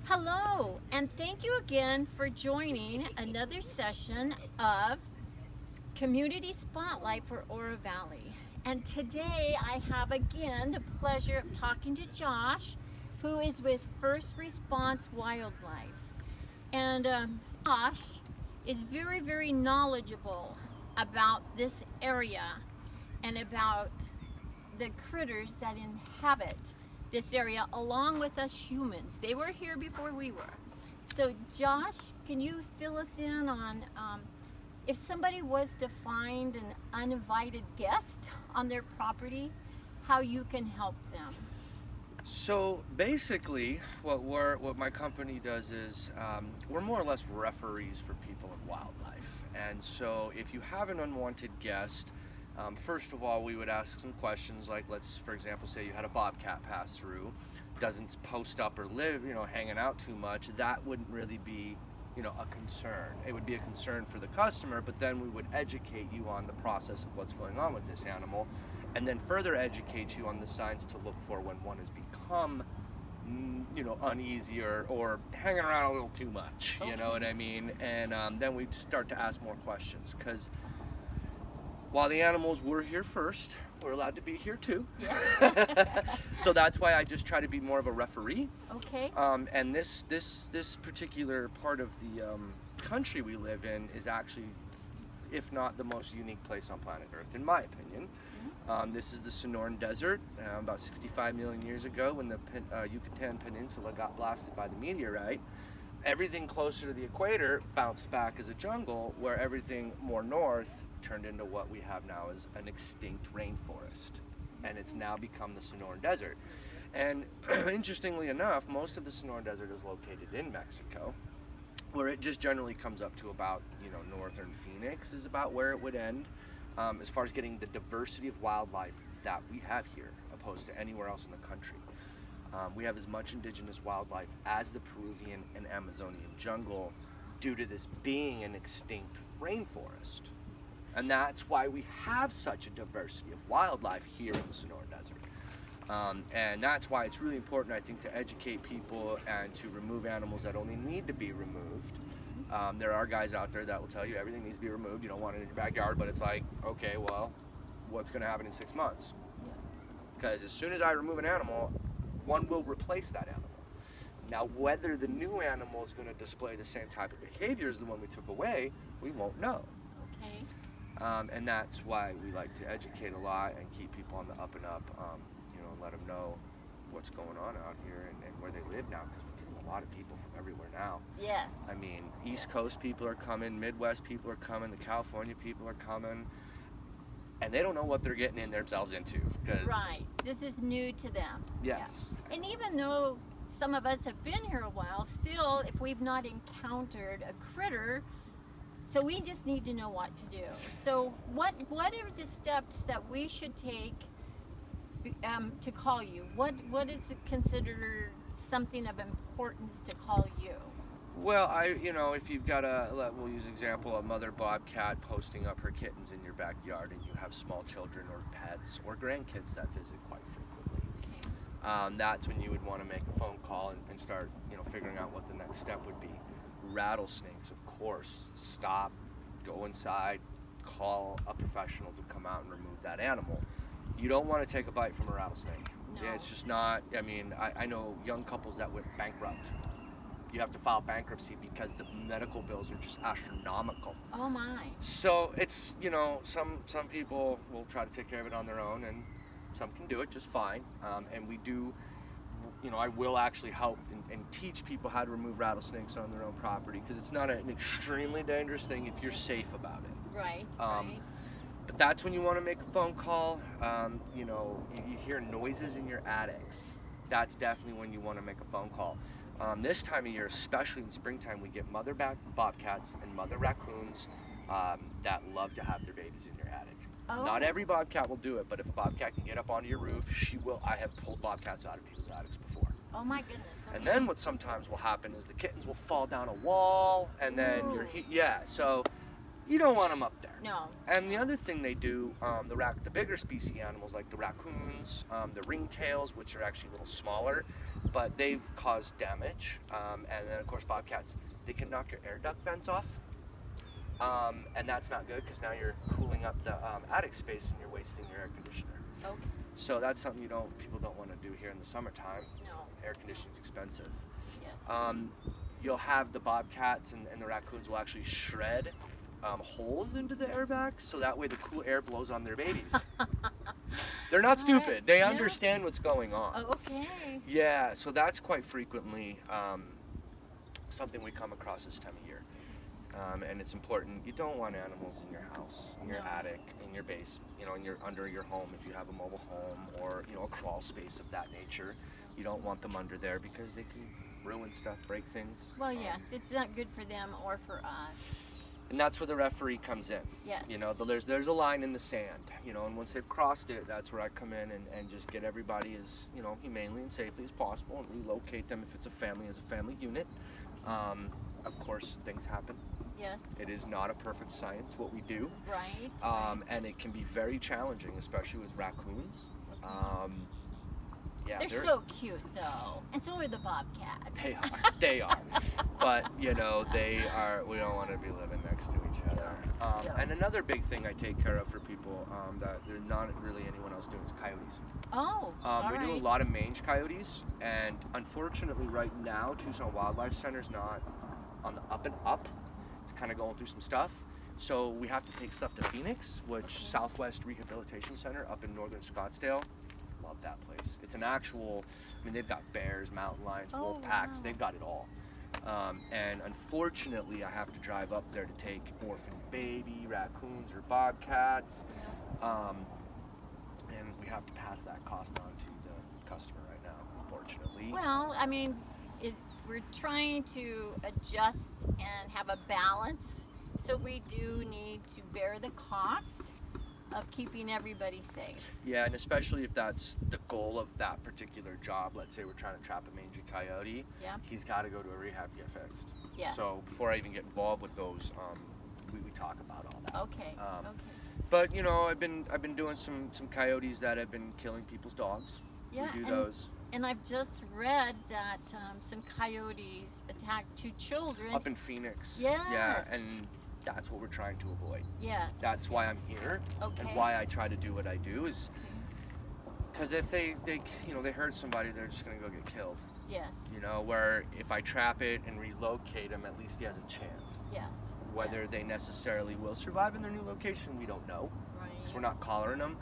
Hello, and thank you again for joining another session of Community Spotlight for Oro Valley. And today I have again the pleasure of talking to Josh, who is with First Response Wildlife. And Josh is very, very knowledgeable about this area and about the critters that inhabit this area along with us humans. They were here before we were. So Josh, can you fill us in on if somebody was to find an uninvited guest on their property, how you can help them? So basically, what my company does is we're more or less referees for people in wildlife. And so if you have an unwanted guest, first of all, we would ask some questions like, let's, for example, say you had a bobcat pass through, doesn't post up or live, hanging out too much. That wouldn't really be, a concern. It would be a concern for the customer, but then we would educate you on the process of what's going on with this animal, and then further educate you on the signs to look for when one has become, uneasy or hanging around a little too much. Okay. You know what I mean? And then we start to ask more questions because while the animals were here first, we're allowed to be here too. Yeah. So that's why I just try to be more of a referee. Okay. And this particular part of the country we live in is actually, if not the most unique place on planet Earth, in my opinion. This is the Sonoran Desert. About 65 million years ago, when the Yucatan Peninsula got blasted by the meteorite, everything closer to the equator bounced back as a jungle, where everything more north turned into what we have now as an extinct rainforest. And it's now become the Sonoran Desert. And interestingly enough, most of the Sonoran Desert is located in Mexico, where it just generally comes up to about, northern Phoenix is about where it would end, as far as getting the diversity of wildlife that we have here, opposed to anywhere else in the country. We have as much indigenous wildlife as the Peruvian and Amazonian jungle due to this being an extinct rainforest. And that's why we have such a diversity of wildlife here in the Sonoran Desert. And that's why it's really important, I think, to educate people and to remove animals that only need to be removed. There are guys out there that will tell you everything needs to be removed. You don't want it in your backyard, but it's like, okay, well, what's going to happen in 6 months? Because as soon as I remove an animal, one will replace that animal. Now, whether the new animal is going to display the same type of behavior as the one we took away, we won't know. Okay. And that's why we like to educate a lot and keep people on the up and up, and let them know what's going on out here and where they live now, because we're getting a lot of people from everywhere now. Yes. I mean, East Coast people are coming, Midwest people are coming, the California people are coming, and they don't know what they're getting themselves into. Right. This is new to them. Yes. Yeah. And even though some of us have been here a while, still, if we've not encountered a critter, so we just need to know what to do. So what are the steps that we should take to call you? What is considered something of importance to call you? Well, if you've got we'll use example, a mother bobcat posting up her kittens in your backyard, and you have small children or pets or grandkids that visit quite frequently. Okay. That's when you would want to make a phone call and start, figuring out what the next step would be. Rattlesnakes, of course, stop, go inside, call a professional to come out and remove that animal. You don't want to take a bite from a rattlesnake. No. Yeah, it's just not, I know young couples that went bankrupt. You have to file bankruptcy because the medical bills are just astronomical. Oh my. So it's, some people will try to take care of it on their own, and some can do it just fine. And we do, I will actually help and teach people how to remove rattlesnakes on their own property, because it's not an extremely dangerous thing if you're safe about it. Right, right. But that's when you want to make a phone call. You hear noises in your attics. That's definitely when you want to make a phone call. This time of year, especially in springtime, we get mother bobcats and mother raccoons that love to have their babies in your attic. Oh. Not every bobcat will do it, but if a bobcat can get up onto your roof, she will. I have pulled bobcats out of people's attics before. Oh my goodness. Okay. And then what sometimes will happen is the kittens will fall down a wall, and then Ooh. so You don't want them up there. No. And the other thing they do, the bigger species animals like the raccoons, the ringtails, which are actually a little smaller, but they've caused damage. And then of course bobcats, they can knock your air duct vents off. And that's not good because now you're cooling up the attic space and you're wasting your air conditioner. Okay. So that's something people don't want to do here in the summertime. No. Air conditioning's expensive. Yes. You'll have the bobcats and the raccoons will actually shred holes into the air vacs so that way the cool air blows on their babies. They're not stupid. Right. They No. understand what's going on. Oh, okay. Yeah, so that's quite frequently something we come across this time of year. And it's important. You don't want animals in your house, in your No. attic, in your base, under your home if you have a mobile home or, a crawl space of that nature. You don't want them under there because they can ruin stuff, break things. Well, yes, it's not good for them or for us. And that's where the referee comes in. Yes. There's a line in the sand, and once they've crossed it, that's where I come in and just get everybody as, humanely and safely as possible and relocate them if it's a family as a family unit. Of course, things happen. Yes. It is not a perfect science, what we do. Right. And it can be very challenging, especially with raccoons. Yeah, They're so cute though, and so are the bobcats. They are. But, they are, we don't want to be living next to each other. Yeah. And another big thing I take care of for people that there's not really anyone else doing is coyotes. Oh, all We do a right. lot of mange coyotes, and unfortunately right now, Tucson Wildlife Center's not on the up and up. It's kind of going through some stuff. So we have to take stuff to Phoenix, which Southwest Rehabilitation Center up in northern Scottsdale. Love that place. It's an actual, they've got bears, mountain lions, Oh, wolf packs, wow. they've got it all. And unfortunately, I have to drive up there to take orphan baby raccoons or bobcats. And we have to pass that cost on to the customer right now, unfortunately. Well, we're trying to adjust and have a balance, so we do need to bear the cost of keeping everybody safe. Yeah, and especially if that's the goal of that particular job. Let's say we're trying to trap a mangy coyote. Yeah. He's got to go to a rehab to get fixed. Yes. So before I even get involved with those, we talk about all that. Okay. Okay. But I've been doing some coyotes that have been killing people's dogs. Yeah. We do those And I've just read that some coyotes attacked 2 children. up in Phoenix. Yes. Yeah, and that's what we're trying to avoid. Yes. That's why I'm here, Okay. and why I try to do what I do is because if they hurt somebody, they're just gonna go get killed. Yes. Where if I trap it and relocate him, at least he has a chance. Yes. Whether Yes. they necessarily will survive in their new location, we don't know. Right. So we're not collaring them,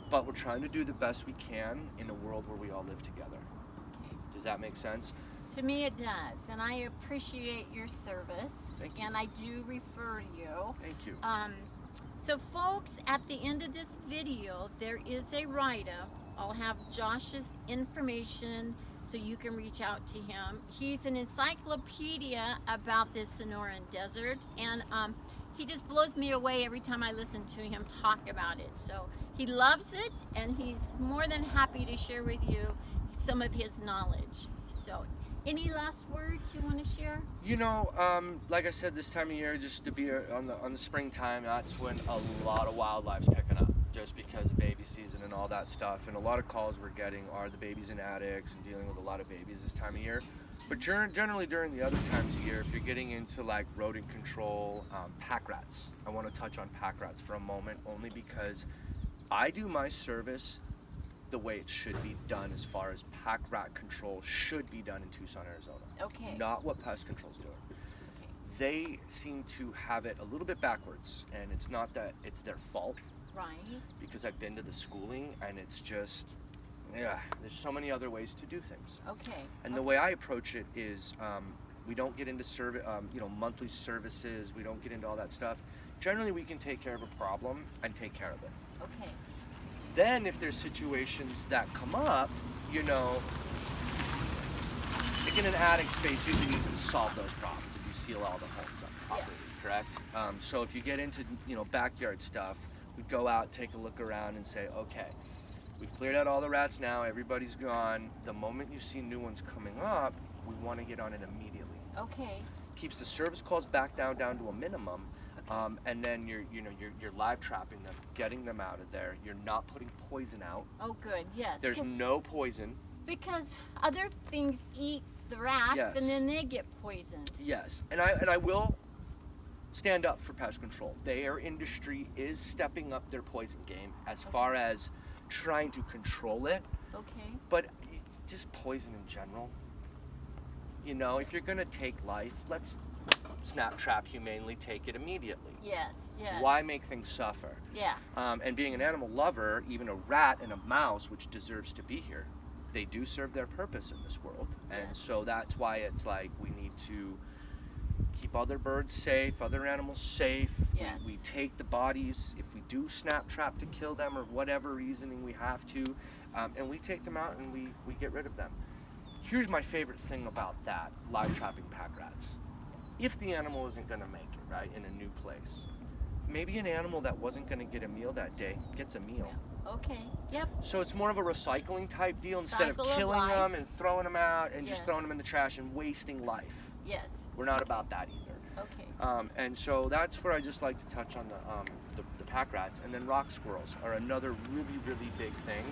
but we're trying to do the best we can in a world where we all live together. Okay. Does that make sense? To me it does, and I appreciate your service. Thank you. And I do refer to you. Thank you. So folks, at the end of this video, there is a write-up. I'll have Josh's information so you can reach out to him. He's an encyclopedia about this Sonoran Desert, and he just blows me away every time I listen to him talk about it. So he loves it, and he's more than happy to share with you some of his knowledge. So any last words you want to share? Like I said, this time of year, just to be on the springtime, that's when a lot of wildlife's picking up, just because of baby season and all that stuff. And a lot of calls we're getting are the babies in attics and dealing with a lot of babies this time of year. But generally during the other times of year, if you're getting into like rodent control, pack rats. I want to touch on pack rats for a moment, only because I do my service the way it should be done as far as pack rat control should be done in Tucson, Arizona. Okay. Not what pest control's doing. Okay. They seem to have it a little bit backwards, and it's not that it's their fault, Right. because I've been to the schooling and it's just, there's so many other ways to do things. Okay. And the way I approach it is, we don't get into monthly services. We don't get into all that stuff. Generally, we can take care of a problem and take care of it. Okay. Then if there's situations that come up, like in an attic space, usually you can solve those problems if you seal all the holes up properly, correct? So if you get into, backyard stuff, we go out, take a look around and say, okay, we've cleared out all the rats now, everybody's gone. The moment you see new ones coming up, we want to get on it immediately. Okay. Keeps the service calls back down to a minimum, Okay. And then you're live trapping them, getting them out of there. You're not putting poison out. Oh, good. Yes. There's no poison. Because other things eat the rats, Yes. and then they get poisoned. Yes, and I will stand up for pest control. Their industry is stepping up their poison game as far as trying to control it. Okay. But it's just poison in general. You know, if you're gonna take life, let's snap trap humanely, take it immediately. Yes. Yes. Why make things suffer? Yeah. And being an animal lover, even a rat and a mouse, which deserves to be here, they do serve their purpose in this world. And Yes. so that's why it's like we need to keep other birds safe, other animals safe. Yes. We take the bodies, if we do snap trap to kill them or whatever reasoning we have to, and we take them out and we get rid of them. Here's my favorite thing about that, live trapping pack rats. If the animal isn't gonna make it, right, in a new place, maybe an animal that wasn't gonna get a meal that day gets a meal. Okay. Yep. So it's more of a recycling type deal instead of Cycle of killing life. them and throwing them out and Yes. just throwing them in the trash and wasting life. Yes. We're not about that either. Okay. And so that's where I just like to touch on the pack rats. And then rock squirrels are another really, really big thing.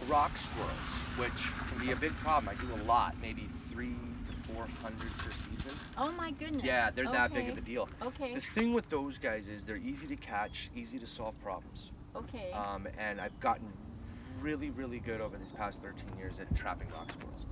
Rock squirrels, which can be a big problem. I do a lot, maybe 300 to 400 per season. Oh my goodness. Yeah, they're that big Okay. of a deal. Okay. The thing with those guys is they're easy to catch, easy to solve problems. Okay. And I've gotten really, really good over these past 13 years at trapping rock squirrels.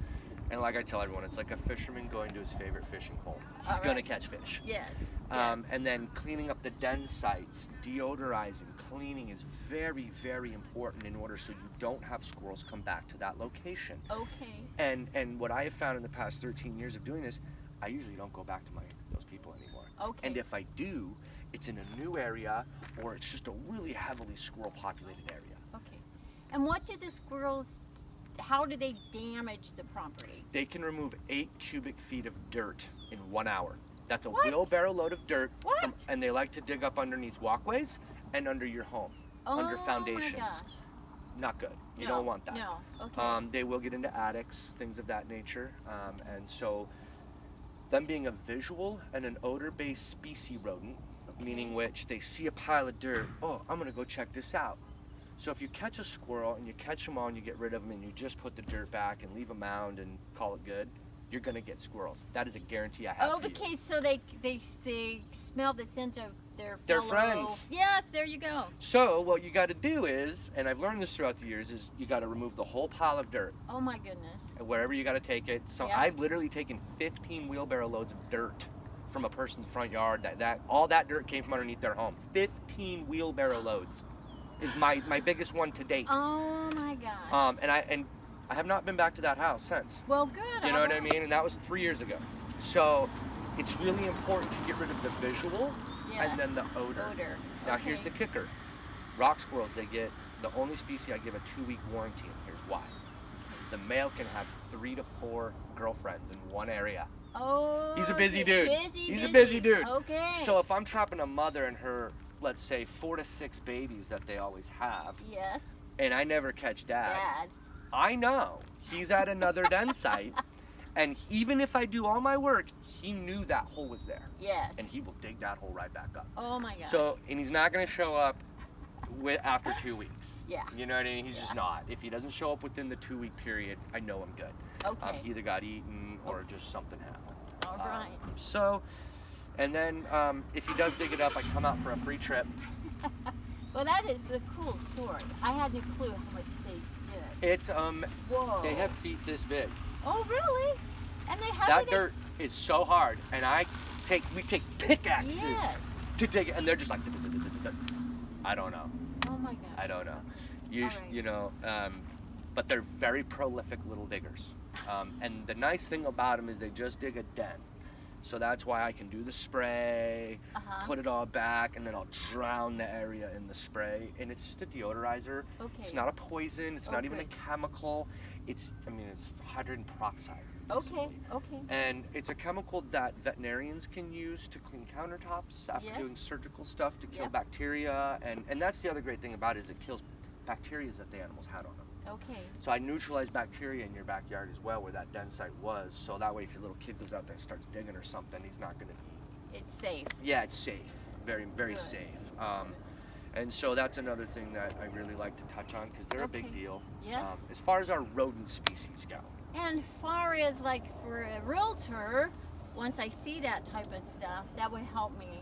And like I tell everyone, it's like a fisherman going to his favorite fishing hole. He's All gonna right. catch fish. Yes. Yes. And then cleaning up the den sites, deodorizing, cleaning is very, very important in order so you don't have squirrels come back to that location. Okay. And what I have found in the past 13 years of doing this, I usually don't go back to those people anymore. Okay. And if I do, it's in a new area or it's just a really heavily squirrel populated area. Okay. And what do the squirrels? How do they damage the property? They can remove 8 cubic feet of dirt in 1 hour. That's a What? wheelbarrow load of dirt. What? And they like to dig up underneath walkways and under your home, under foundations. Oh my gosh. Not good. You No, don't want that. No. Okay. They will get into attics, things of that nature. And so them being a visual and an odor-based species rodent, meaning which they see a pile of dirt, oh, I'm gonna go check this out. So if you catch a squirrel and you catch them all and you get rid of them and you just put the dirt back and leave a mound and call it good, you're gonna get squirrels. That is a guarantee I have Oh, for you. okay. So they smell the scent of their They're fellow. friends. Yes. There you go. So what you gotta do is, and I've learned this throughout the years, is you gotta remove the whole pile of dirt. Oh my goodness. And wherever you gotta take it. So Yeah. I've literally taken 15 wheelbarrow loads of dirt from a person's front yard. That all that dirt came from underneath their home. 15 wheelbarrow loads is my biggest one to date. Oh my gosh. And I have not been back to that house since. Well, good. You know all what I right. mean? And that was 3 years ago. So it's really important to get rid of the visual Yes. and then the odor. Now here's the Okay. kicker. Rock squirrels, they get the only species I give a 2-week warranty, and here's why. The male can have 3 to 4 girlfriends in one area. Oh. He's a busy okay. dude. Busy, He's a busy dude. Okay. So if I'm trapping a mother and her, let's say 4 to 6 babies that they always have, Yes. and I never catch dad, Dad. I know he's at another den site, and even if I do all my work, he knew that hole was there, Yes. and he will dig that hole right back up. Oh my gosh. So, and he's not going to show up after 2 weeks. Yeah. You know what I mean? He's just Yeah. not. If he doesn't show up within the 2-week period, I know I'm good. Okay. He either got eaten or just something happened. All right. So, and then if he does dig it up, I come out for a free trip. Well, that is a cool story. I hadn't a clue how much they did. It's Whoa. they have feet this big. Oh, really? And they have That dirt is so hard, and we take pickaxes Yes. to dig it, and they're just like, I don't know. Oh my gosh. I don't know. right. You know, but they're very prolific little diggers. And the nice thing about them is they just dig a den. So that's why I can do the spray, Uh-huh. put it all back, and then I'll drown the area in the spray. And it's just a deodorizer. Okay. It's not a poison. It's Oh, not even a good. chemical. It's hydrogen peroxide. Okay. basically. Okay. And it's a chemical that veterinarians can use to clean countertops after Yes. doing surgical stuff to kill Yep. bacteria. And that's the other great thing about it is it kills bacteria that the animals had on them. Okay. So I neutralize bacteria in your backyard as well where that den site was. So that way if your little kid goes out there and starts digging or something, he's not going to be It's safe. Yeah, it's safe. Very, very Good. safe. And so that's another thing that I really like to touch on because they're a big Okay. deal. Yes. As far as our rodent species go. And far as like for a realtor, once I see that type of stuff, that would help me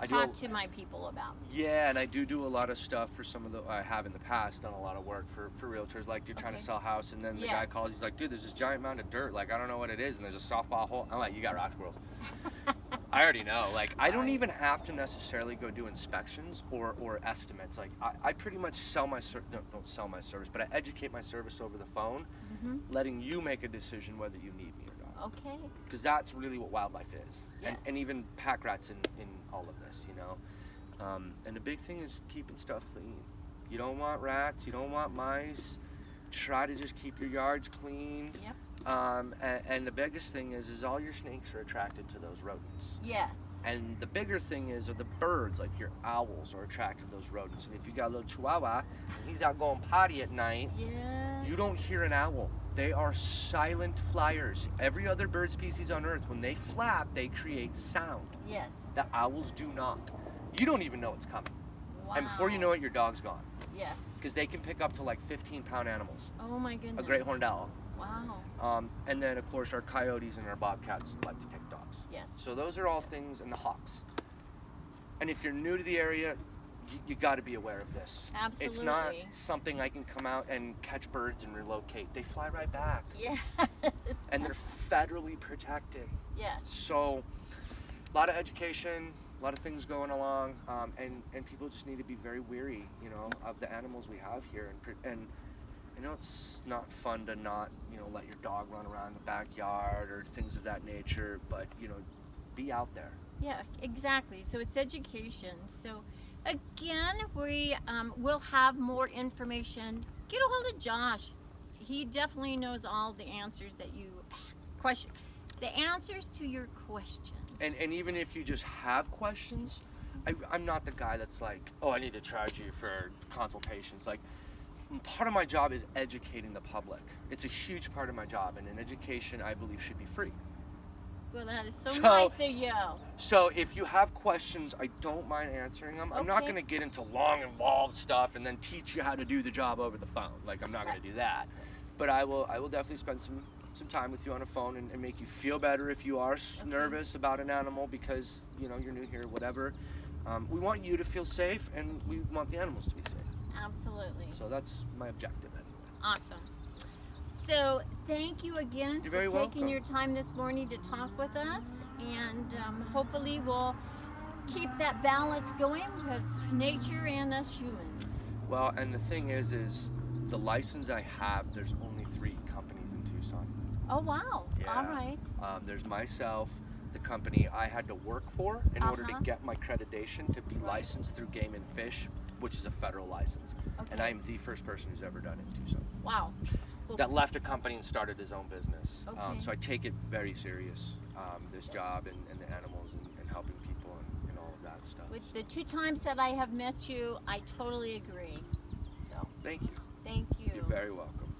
I do talk to my people about. Yeah, and I do a lot of stuff for some of the, I have in the past done a lot of work for realtors, like you're trying to Okay. sell a house and then the guy Yes. calls, he's like, dude, there's this giant mound of dirt, like I don't know what it is, and there's a softball hole. I'm like, you got rock squirrels. I already know, like I don't Right. even have to necessarily go do inspections or estimates. Like I pretty much sell my don't sell my service, but I educate my service over the phone, Hmm. letting you make a decision whether you need me or not. Okay. Because that's really what wildlife is. Yes. And even pack rats in all of this, you know. And the big thing is keeping stuff clean. You don't want rats, you don't want mice. Try to just keep your yards clean. Yep. And the biggest thing is all your snakes are attracted to those rodents. Yes. And the bigger thing are the birds, like your owls, are attracted to those rodents. And if you got a little chihuahua, and he's out going potty at night, Yes. you don't hear an owl. They are silent flyers. Every other bird species on Earth, when they flap, they create sound. Yes. The owls do not. You don't even know it's coming. Wow. And before you know it, your dog's gone. Yes. Because they can pick up to like 15-pound animals. Oh my goodness. A great horned owl. Wow. And then, of course, our coyotes and our bobcats like to take dogs. Yes. So those are all things, and the hawks. And if you're new to the area, you got to be aware of this. Absolutely. It's not something I can come out and catch birds and relocate. They fly right back. Yes. And they're federally protected. Yes. So a lot of education, a lot of things going along, and people just need to be very wary, you know, of the animals we have here. And you know, it's not fun to not, you know, let your dog run around the backyard or things of that nature, but, you know, be out there. Yeah, exactly. So it's education. So again, we will have more information. Get a hold of Josh. He definitely knows all the answers that you question, the answers to your questions. And even if you just have questions, I'm not the guy that's like, oh, I need to charge you for consultations. Like, part of my job is educating the public. It's a huge part of my job, and an education I believe should be free. Well, that is so So- nice of you. So if you have questions, I don't mind answering them. I'm not Okay. going to get into long, involved stuff and then teach you how to do the job over the phone. Like, I'm not going to do that. But I will definitely spend some time with you on the phone and make you feel better if you are nervous about an animal because, you know, you're new here, whatever. We want you to feel safe, and we want the animals to be safe. Absolutely. So that's my objective anyway. Awesome. So thank you again You're for very taking welcome. your time this morning to talk with us, and hopefully we'll keep that balance going with nature and us humans. Well, and the thing is the license I have, there's only 3 companies in Tucson. Oh wow. Yeah. All right. There's myself, the company I had to work for in order to get my accreditation to be Right. licensed through Game and Fish, which is a federal license. And Okay. I am the first person who's ever done it in Tucson. Wow. Well, That left a company and started his own business. Okay. So I take it very serious, this job and the animals and helping people and all of that stuff. with the 2 times that I have met you, I totally agree. So Thank you. thank you. You're very welcome.